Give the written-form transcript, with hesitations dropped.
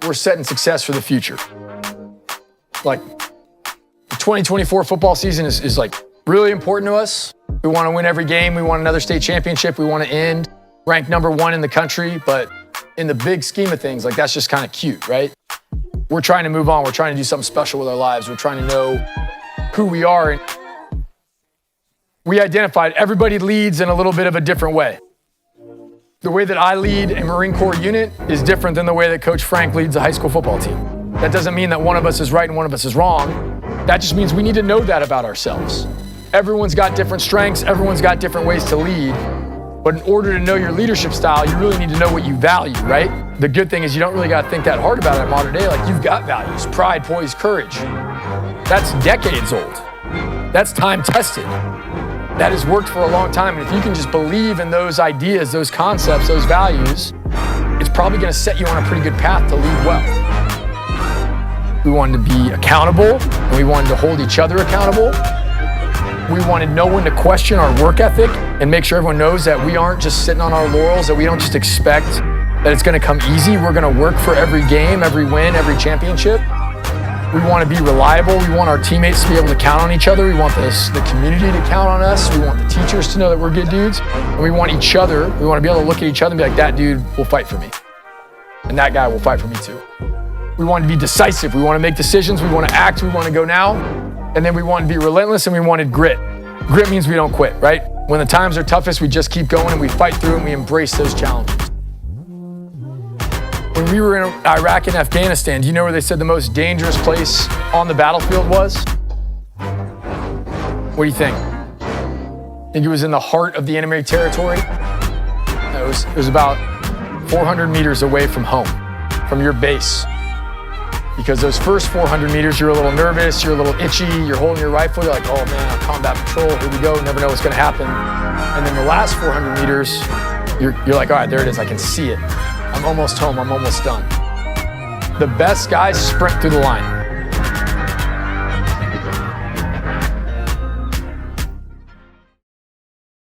we're setting success for the future. Like, the 2024 football season is like really important to us. We want to win every game. We want another state championship. We want to end ranked #1 in the country. But in the big scheme of things, like, that's just kind of cute, right? We're trying to move on. We're trying to do something special with our lives. We're trying to know who we are. And we identified everybody leads in a little bit of a different way. The way that I lead a Marine Corps unit is different than the way that Coach Frank leads a high school football team. That doesn't mean that one of us is right and one of us is wrong. That just means we need to know that about ourselves. Everyone's got different strengths. Everyone's got different ways to lead. But in order to know your leadership style, you really need to know what you value, right? The good thing is you don't really got to think that hard about it at Mater Dei. Like, you've got values: pride, poise, courage. That's decades old. That's time tested. That has worked for a long time. And if you can just believe in those ideas, those concepts, those values, it's probably going to set you on a pretty good path to lead well. We wanted to be accountable, and we wanted to hold each other accountable. We wanted no one to question our work ethic and make sure everyone knows that we aren't just sitting on our laurels, that we don't just expect that it's going to come easy. We're going to work for every game, every win, every championship. We want to be reliable. We want our teammates to be able to count on each other. We want the community to count on us. We want the teachers to know that we're good dudes. And we want each other, we want to be able to look at each other and be like, that dude will fight for me. And that guy will fight for me too. We want to be decisive. We want to make decisions. We want to act. We want to go now. And then we want to be relentless, and we wanted grit. Grit means we don't quit, right? When the times are toughest, we just keep going and we fight through and we embrace those challenges. When we were in Iraq and Afghanistan, do you know where they said the most dangerous place on the battlefield was? What do you think? I think it was in the heart of the enemy territory. It was about 400 meters away from home, from your base. Because those first 400 meters, you're a little nervous, you're a little itchy, you're holding your rifle, you're like, oh man, combat patrol, here we go, never know what's gonna happen. And then the last 400 meters, you're like, all right, there it is, I can see it. I'm almost home, I'm almost done. The best guys sprint through the line.